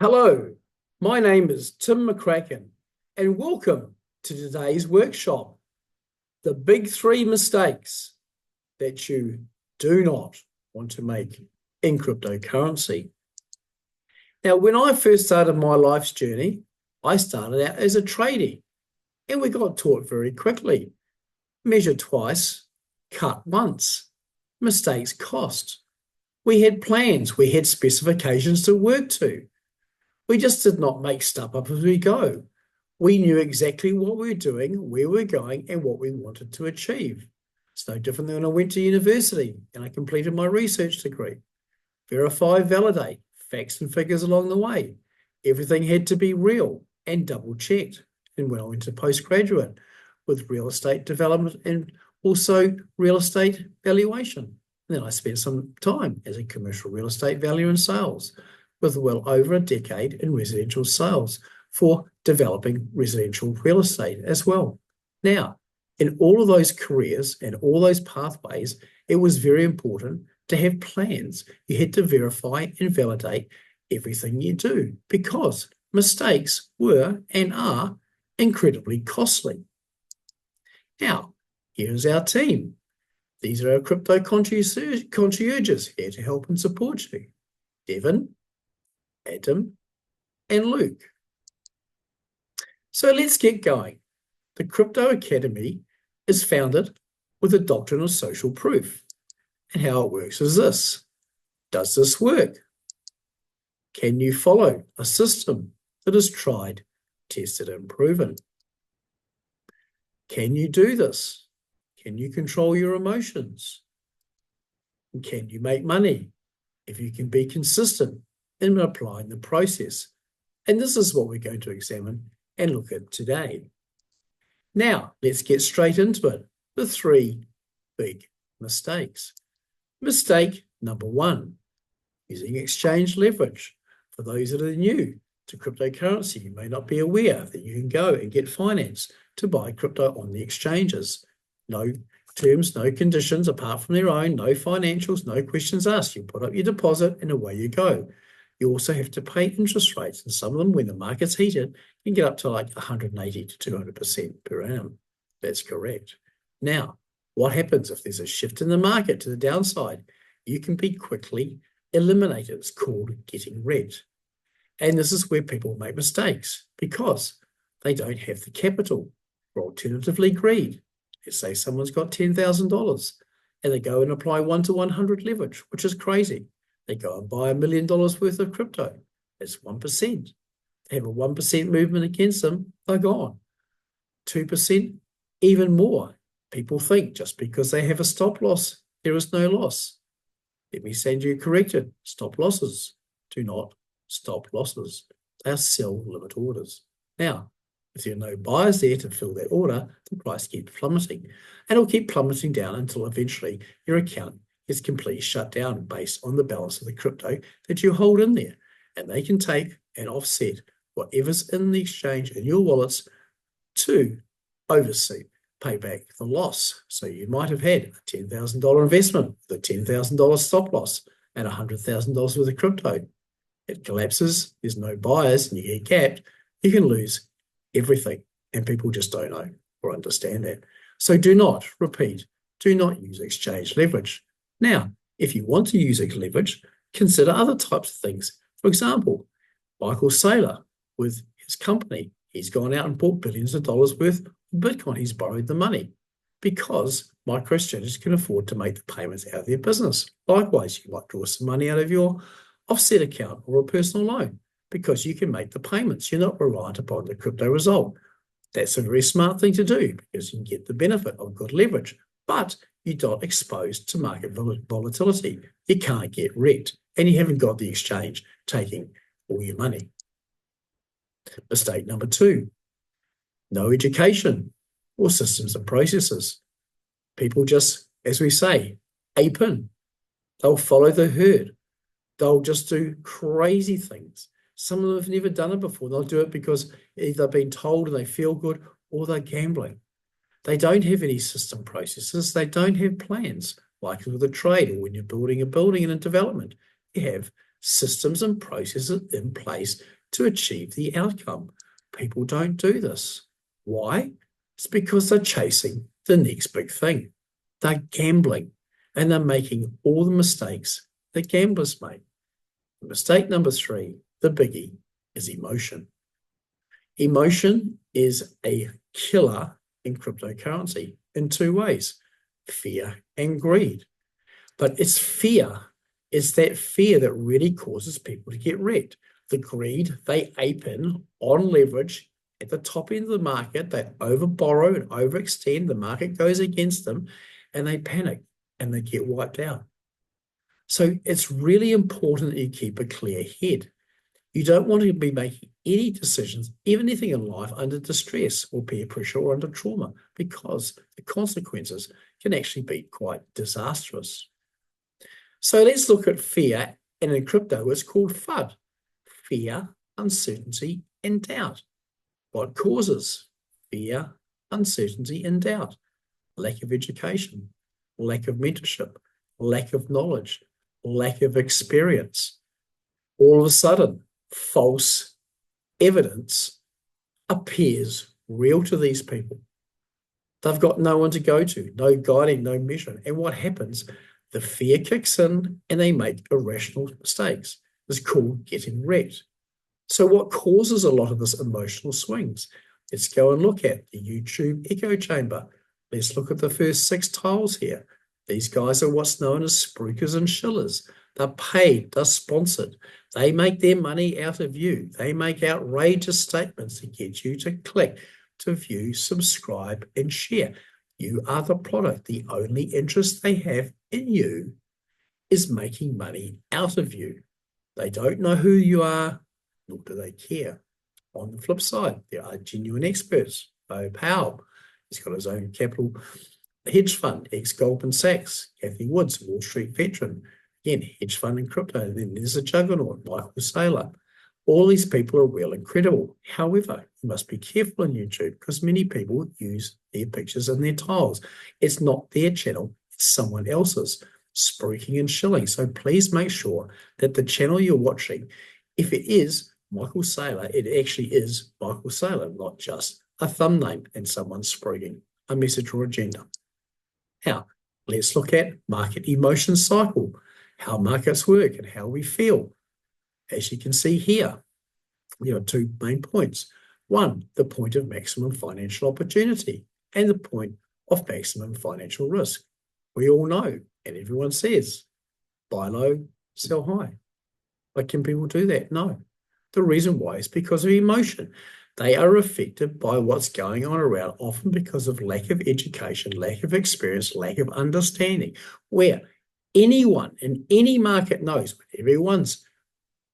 Hello, my name is Tim McCracken, and welcome to today's workshop. The big three mistakes that you do not want to make in cryptocurrency. Now, when I first started my life's journey, I started out as a tradie, and we got taught very quickly. Measure twice, cut once. Mistakes cost. We had plans, we had specifications to work to. We just did not make stuff up as we go. We knew exactly what we were doing, where we were going, and what we wanted to achieve. It's no different than when I went to university and I completed my research degree. Verify, validate, facts and figures along the way. Everything had to be real and double-checked. And when I went to postgraduate with real estate development and also real estate valuation. And then I spent some time as a commercial real estate valuer and sales, with well over a decade in residential sales for developing residential real estate as well. Now, in all of those careers and all those pathways, it was very important to have plans. You had to verify and validate everything you do because mistakes were and are incredibly costly. Now, here's our team. These are our crypto concierges here to help and support you. Devin, Adam, and Luke. So let's get going. The Crypto Academy is founded with a doctrine of social proof. And how it works is this. Does this work? Can you follow a system that is tried, tested, and proven? Can you do this? Can you control your emotions? And can you make money if you can be consistent in applying the process? And this is what we're going to examine and look at today. Now, let's get straight into it. The three big mistakes. Mistake number one, using exchange leverage. For those that are new to cryptocurrency, you may not be aware that you can go and get finance to buy crypto on the exchanges. No terms, no conditions apart from their own, no financials, no questions asked. You put up your deposit and away you go. You also have to pay interest rates, and some of them, when the market's heated, can get up to like 180 to 200% per annum. That's correct. Now, what happens if there's a shift in the market to the downside? You can be quickly eliminated. It's called getting red. And this is where people make mistakes because they don't have the capital, or alternatively greed. Let's say someone's got $10,000 and they go and apply 1 to 100 leverage, which is crazy. They go and buy $1 million worth of crypto. That's 1%. They have a 1% movement against them, they're gone. 2%, even more. People think just because they have a stop loss, there is no loss. Let me send you corrected. Stop losses do not stop losses. They are sell limit orders. Now, if there are no buyers there to fill that order, the price keeps plummeting. And it'll keep plummeting down until eventually your account is completely shut down based on the balance of the crypto that you hold in there. And they can take and offset whatever's in the exchange in your wallets to oversee, pay back the loss. So you might have had a $10,000 investment with a $10,000 stop loss and $100,000 worth of crypto. It collapses, there's no buyers, and you get capped, you can lose everything. And people just don't know or understand that. So do not use exchange leverage. Now, if you want to use leverage, consider other types of things. For example, Michael Saylor with his company, he's gone out and bought billions of dollars worth of Bitcoin. He's borrowed the money because MicroStrategies can afford to make the payments out of their business. Likewise, you might draw some money out of your offset account or a personal loan because you can make the payments. You're not reliant upon the crypto result. That's a very smart thing to do because you can get the benefit of good leverage, but you're not exposed to market volatility. You can't get wrecked, and you haven't got the exchange taking all your money. Mistake number two, no education or systems and processes. People just, as we say, ape in. They'll follow the herd. They'll just do crazy things. Some of them have never done it before. They'll do it because either they've been told and they feel good or they're gambling. They don't have any system processes. They don't have plans, like with a trade or when you're building a building and a development. You have systems and processes in place to achieve the outcome. People don't do this. Why? It's because they're chasing the next big thing. They're gambling and they're making all the mistakes that gamblers make. Mistake number 3, the biggie, is emotion. Emotion is a killer in cryptocurrency in 2 ways, fear and greed. But it's fear. It's that fear that really causes people to get wrecked. The greed, they ape in on leverage at the top end of the market. They overborrow and overextend. The market goes against them and they panic and they get wiped out. So it's really important that you keep a clear head. You don't want to be making any decisions, even anything in life, under distress or peer pressure or under trauma, because the consequences can actually be quite disastrous. So let's look at fear, and in crypto, it's called FUD. Fear, uncertainty, and doubt. What causes fear, uncertainty, and doubt? Lack of education, lack of mentorship, lack of knowledge, lack of experience. All of a sudden, false evidence appears real to these people. They've got no one to go to, no guiding, no measuring. And what happens? The fear kicks in and they make irrational mistakes. It's called getting wrecked. So what causes a lot of this emotional swings? Let's go and look at the YouTube echo chamber. Let's look at the first 6 tiles here. These guys are what's known as spruikers and shillers. They're paid, they're sponsored. They make their money out of you. They make outrageous statements to get you to click, to view, subscribe, and share. You are the product. The only interest they have in you is making money out of you. They don't know who you are, nor do they care. On the flip side, there are genuine experts. Bo Powell, he's got his own capital hedge fund, ex-Goldman Sachs. Kathy Woods, Wall Street veteran. Again, hedge fund and crypto. And then there's a juggernaut, Michael Saylor. All these people are real and credible. However, you must be careful on YouTube because many people use their pictures and their tiles. It's not their channel, it's someone else's, spruiking and shilling. So please make sure that the channel you're watching, if it is Michael Saylor, it actually is Michael Saylor, not just a thumb name and someone spruiking a message or agenda. Now, let's look at market emotion cycle, how markets work and how we feel. As you can see here, there are 2 main points. One, the point of maximum financial opportunity and the point of maximum financial risk. We all know, and everyone says, buy low, sell high. But can people do that? No. The reason why is because of emotion. They are affected by what's going on around, often because of lack of education, lack of experience, lack of understanding, where anyone in any market knows when everyone's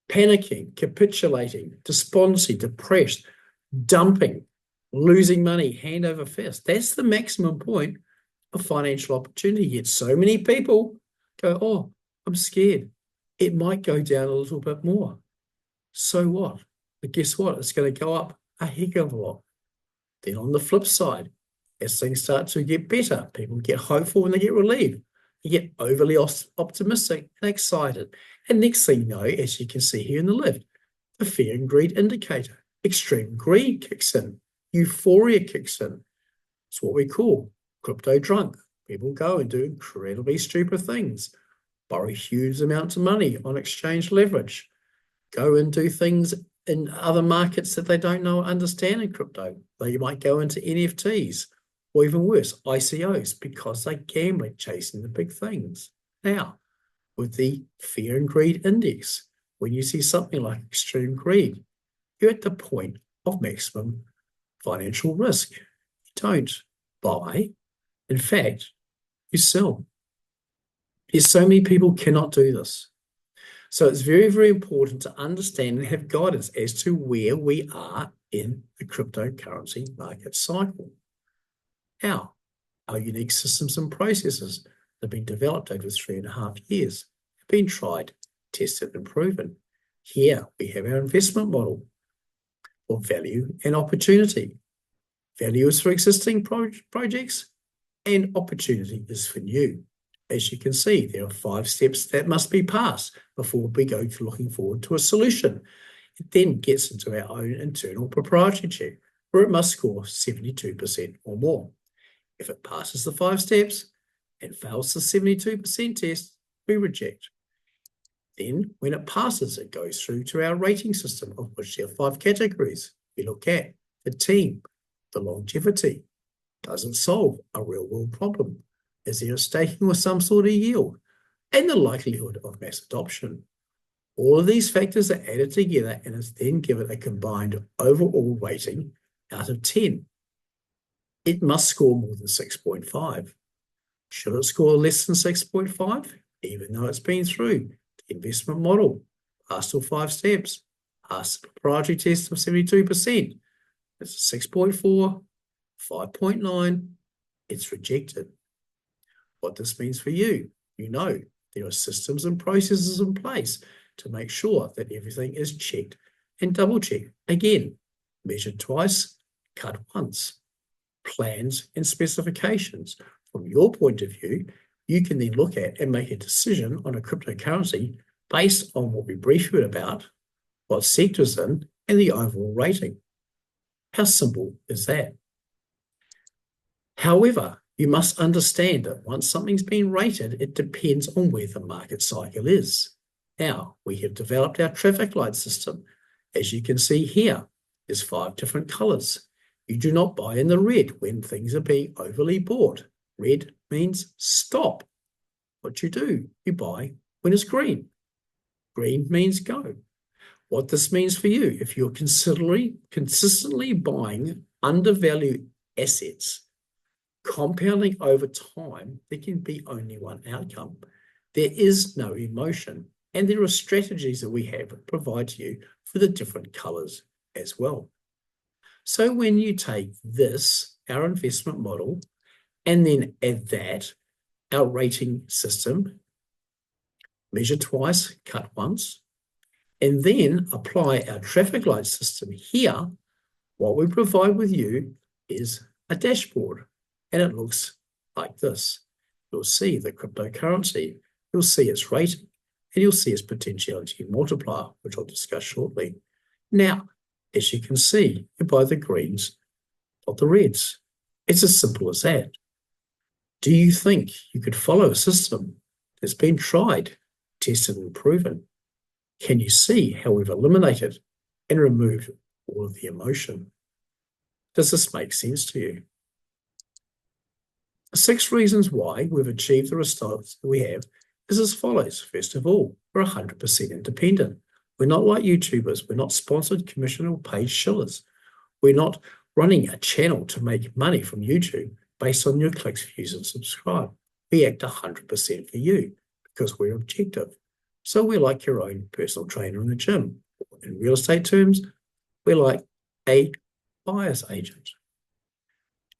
panicking, capitulating, despondency, depressed, dumping, losing money, hand over fist. That's the maximum point of financial opportunity. Yet so many people go, oh, I'm scared. It might go down a little bit more. So what? But guess what? It's going to go up a heck of a lot. Then on the flip side, as things start to get better, people get hopeful and they get relieved. They get overly optimistic and excited. And next thing you know, as you can see here in the left, the fear and greed indicator. Extreme greed kicks in. Euphoria kicks in. It's what we call crypto drunk. People go and do incredibly stupid things. Borrow huge amounts of money on exchange leverage. Go and do things in other markets that they don't know or understand in crypto. They might go into NFTs or even worse, ICOs, because they're gambling, chasing the big things. Now, with the fear and greed index, when you see something like extreme greed, you're at the point of maximum financial risk. You don't buy. In fact, you sell. There's so many people cannot do this. So it's very, very important to understand and have guidance as to where we are in the cryptocurrency market cycle. Now, our unique systems and processes that have been developed over 3.5 years have been tried, tested, and proven. Here we have our investment model for value and opportunity. Value is for existing projects and opportunity is for new. As you can see, there are 5 steps that must be passed before we go to looking forward to a solution. It then gets into our own internal proprietary check, where it must score 72% or more. If it passes the 5 steps and fails the 72% test, we reject. Then, when it passes, it goes through to our rating system, of which there are 5 categories. We look at the team, the longevity. Does it solve a real-world problem? Is there a staking or some sort of yield? And the likelihood of mass adoption. All of these factors are added together and is then given a combined overall rating out of 10. It must score more than 6.5. Should it score less than 6.5, even though it's been through the investment model, passed all 5 steps, passed the proprietary test of 72%, it's a 6.4, 5.9, it's rejected. What this means for you, you know there are systems and processes in place to make sure that everything is checked and double-checked. Again, measured twice, cut once. Plans and specifications. From your point of view, you can then look at and make a decision on a cryptocurrency based on what we brief you about, what sector's in, and the overall rating. How simple is that? However, you must understand that once something's been rated, it depends on where the market cycle is. Now, we have developed our traffic light system. As you can see here, there's 5 different colours. You do not buy in the red when things are being overly bought. Red means stop. What you do, you buy when it's green. Green means go. What this means for you, if you're consistently buying undervalued assets, compounding over time, there can be only one outcome. There is no emotion, and there are strategies that we have that provide to you for the different colours as well. So when you take this, our investment model, and then add that, our rating system, measure twice, cut once, and then apply our traffic light system here, what we provide with you is a dashboard, and it looks like this. You'll see the cryptocurrency, you'll see its rating, and you'll see its potentiality multiplier, which I'll discuss shortly. Now, as you can see, you buy the greens, not the reds. It's as simple as that. Do you think you could follow a system that's been tried, tested, and proven? Can you see how we've eliminated and removed all of the emotion? Does this make sense to you? 6 reasons why we've achieved the results that we have is as follows. First of all, we're 100% independent. We're not like YouTubers. We're not sponsored, commission, or paid shillers. We're not running a channel to make money from YouTube based on your clicks, views, and subscribe. We act 100% for you because we're objective. So we're like your own personal trainer in the gym. In real estate terms, we're like a buyer's agent.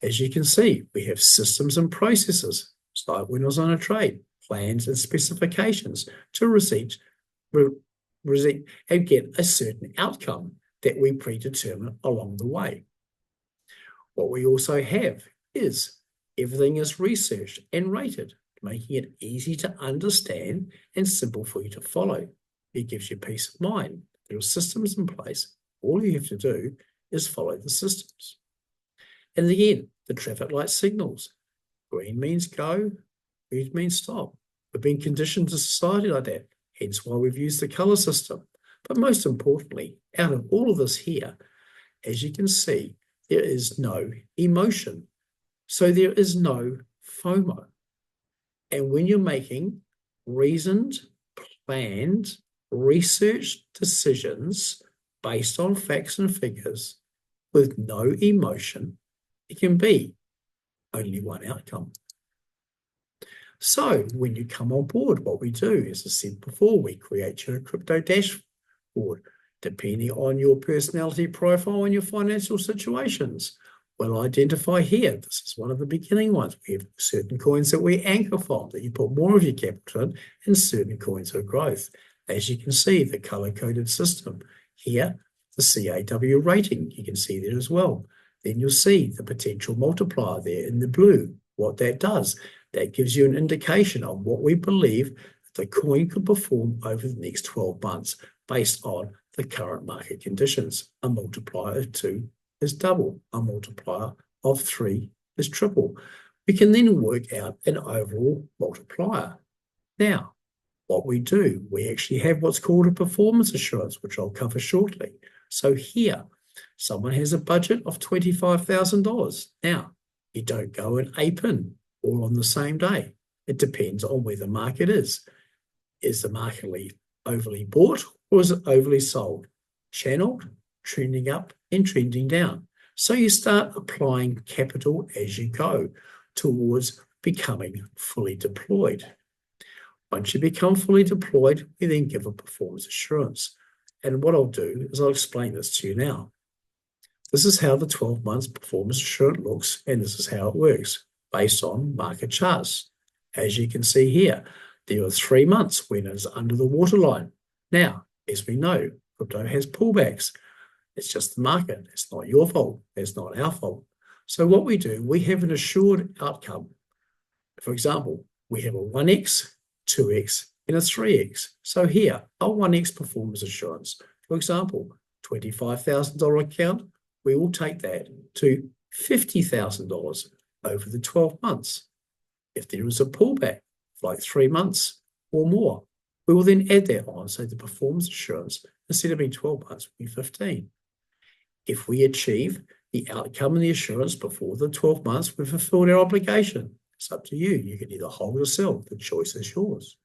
As you can see, we have systems and processes, start winners on a trade, plans and specifications to receive and get a certain outcome that we predetermine along the way. What we also have is everything is researched and rated, making it easy to understand and simple for you to follow. It gives you peace of mind. There are systems in place. All you have to do is follow the systems. And again, the traffic light signals. Green means go, red means stop. We've been conditioned to society like that, hence why we've used the colour system. But most importantly, out of all of this here, as you can see, there is no emotion. So there is no FOMO. And when you're making reasoned, planned, researched decisions based on facts and figures with no emotion, it can be only one outcome. So when you come on board, what we do, as I said before, we create your crypto dashboard depending on your personality profile and your financial situations. We'll identify here, this is one of the beginning ones. We have certain coins that we anchor from, that you put more of your capital in, and certain coins of growth. As you can see, the color-coded system. Here, the CAW rating, you can see there as well. Then you'll see the potential multiplier there in the blue, what that does. That gives you an indication on what we believe the coin could perform over the next 12 months based on the current market conditions. A multiplier of 2 is double. A multiplier of 3 is triple. We can then work out an overall multiplier. Now, what we do, we actually have what's called a performance assurance, which I'll cover shortly. So here, someone has a budget of $25,000. Now, you don't go and ape in all on the same day. It depends on where the market is. Is the market overly bought or is it overly sold? Channeled, trending up and trending down. So you start applying capital as you go towards becoming fully deployed. Once you become fully deployed, we then give a performance assurance. And what I'll do is I'll explain this to you now. This is how the 12 months performance assurance looks, and this is how it works based on market charts. As you can see here, there are 3 months when it is under the waterline. Now, as we know, crypto has pullbacks. It's just the market. It's not your fault. It's not our fault. So what we do, we have an assured outcome. For example, we have a 1x, 2x, and a 3x. So here, our 1x performance assurance, for example, $25,000 account, we will take that to $50,000 over the 12 months. If there is a pullback, like 3 months or more, we will then add that on. So the performance assurance, instead of being 12 months, will be 15. If we achieve the outcome and the assurance before the 12 months, we've fulfilled our obligation. It's up to you. You can either hold or sell. The choice is yours.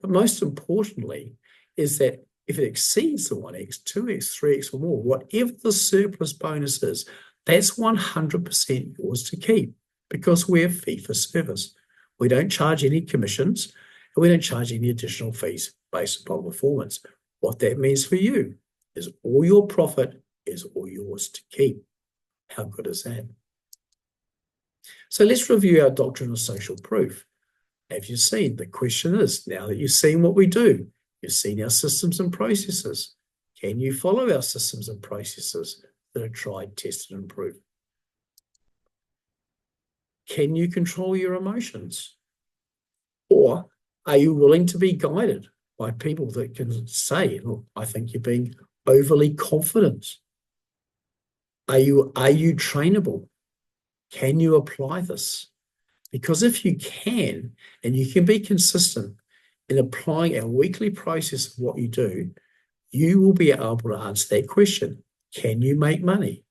But most importantly is that if it exceeds the 1x, 2x, 3x or more, whatever the surplus bonus is, that's 100% yours to keep because we're fee for service. We don't charge any commissions and we don't charge any additional fees based upon performance. What that means for you is all your profit is all yours to keep. How good is that? So let's review our doctrine of social proof. Have you seen? The question is, now that you've seen what we do, you've seen our systems and processes, can you follow our systems and processes that are tried, tested, and proven? Can you control your emotions? Or are you willing to be guided by people that can say, look, I think you're being overly confident? Are you trainable? Can you apply this? Because if you can, and you can be consistent in applying our weekly process of what you do, you will be able to answer that question. Can you make money?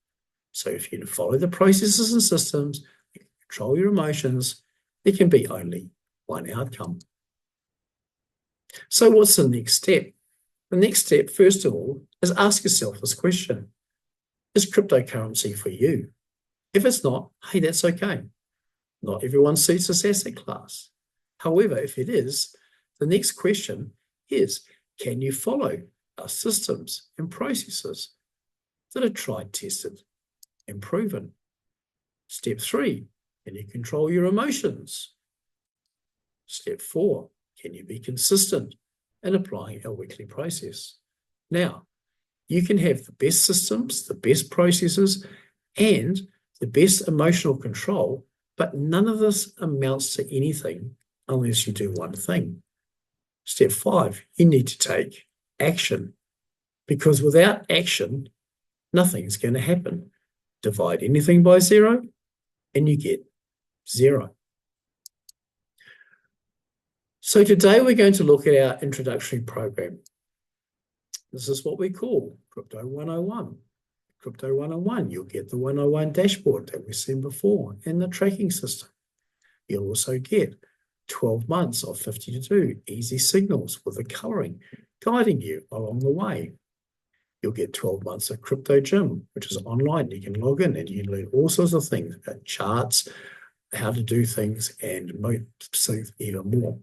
So if you follow the processes and systems, you control your emotions, there can be only one outcome. So what's the next step? The next step, first of all, is ask yourself this question. Is cryptocurrency for you? If it's not, hey, that's okay. Not everyone suits this asset class. However, if it is, the next question is, can you follow our systems and processes that are tried, tested, and proven? Step 3, can you control your emotions? Step 4, can you be consistent in applying our weekly process? Now, you can have the best systems, the best processes, and the best emotional control, but none of this amounts to anything unless you do one thing. Step 5, you need to take action, because without action, nothing's going to happen. Divide anything by 0 and you get 0. So today we're going to look at our introductory program. This is what we call Crypto 101. Crypto 101, you'll get the 101 dashboard that we've seen before and the tracking system. You'll also get 12 months of 52 easy signals with the coloring guiding you along the way. You'll get 12 months of Crypto Gym, which is online. You can log in and you can learn all sorts of things about charts, how to do things, and even more.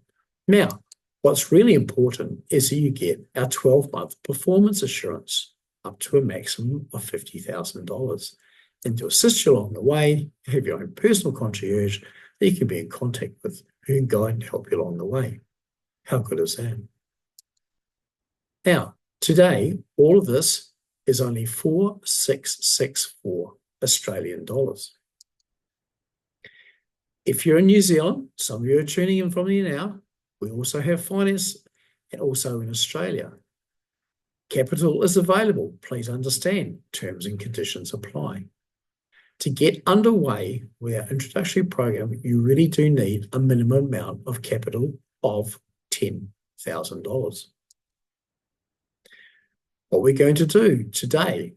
Now, what's really important is that you get our 12-month performance assurance up to a maximum of $50,000. And to assist you along the way, you have your own personal concierge that you can be in contact with, who can guide and help you along the way. How good is that? Now, today, all of this is only 4,664 Australian dollars. If you're in New Zealand, some of you are tuning in from here now, we also have finance and also in Australia. Capital is available. Please understand terms and conditions apply. To get underway with our introductory program, you really do need a minimum amount of capital of $10,000. What we're going to do today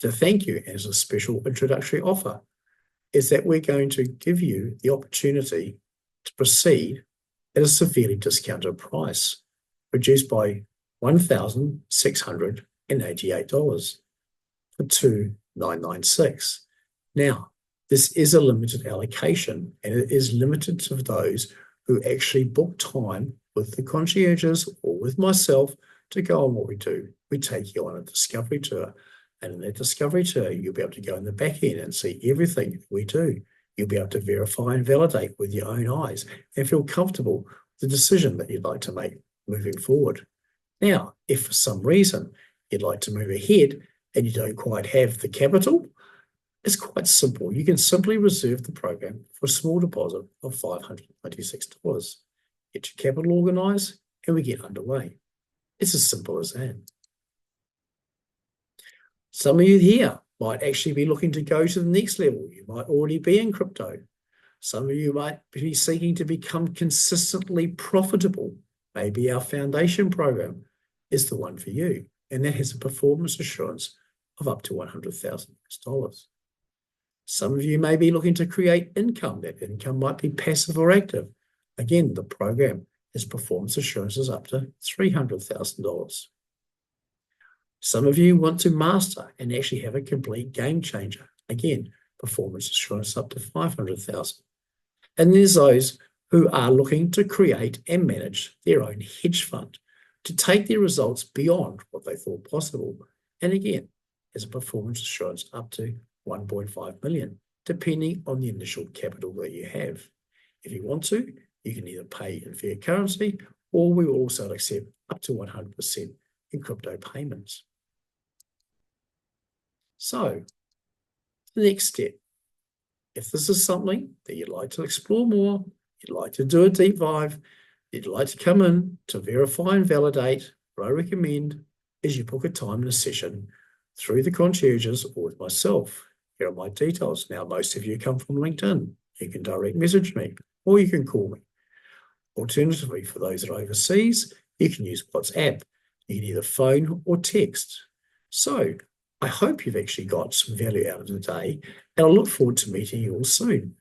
to thank you as a special introductory offer is that we're going to give you the opportunity to proceed at a severely discounted price, reduced by $1,688 for $2,996. Now, this is a limited allocation, and it is limited to those who actually book time with the concierges or with myself to go on what we do. We take you on a discovery tour, and in that discovery tour, you'll be able to go in the back end and see everything we do. You'll be able to verify and validate with your own eyes and feel comfortable with the decision that you'd like to make moving forward. Now, if for some reason you'd like to move ahead and you don't quite have the capital, it's quite simple. You can simply reserve the program for a small deposit of $596. Get your capital organised and we get underway. It's as simple as that. Some of you here might actually be looking to go to the next level. You might already be in crypto. Some of you might be seeking to become consistently profitable. Maybe our foundation program is the one for you, and that has a performance assurance of up to $100,000. Some of you may be looking to create income. That income might be passive or active. Again, the program has performance assurances up to $300,000. Some of you want to master and actually have a complete game changer. Again, performance assurance up to $500,000. And there's those who are looking to create and manage their own hedge fund to take their results beyond what they thought possible. And again, as a performance assurance up to $1.5 million, depending on the initial capital that you have. If you want to, you can either pay in fiat currency, or we will also accept up to 100% in crypto payments. So, the next step, if this is something that you'd like to explore more, you'd like to do a deep dive, you'd like to come in to verify and validate, what I recommend is you book a time and a session through the concierges or with myself. Here are my details. Now, most of you come from LinkedIn. You can direct message me or you can call me. Alternatively, for those that are overseas, you can use WhatsApp. You can either phone or text. So I hope you've actually got some value out of the day, and I look forward to meeting you all soon.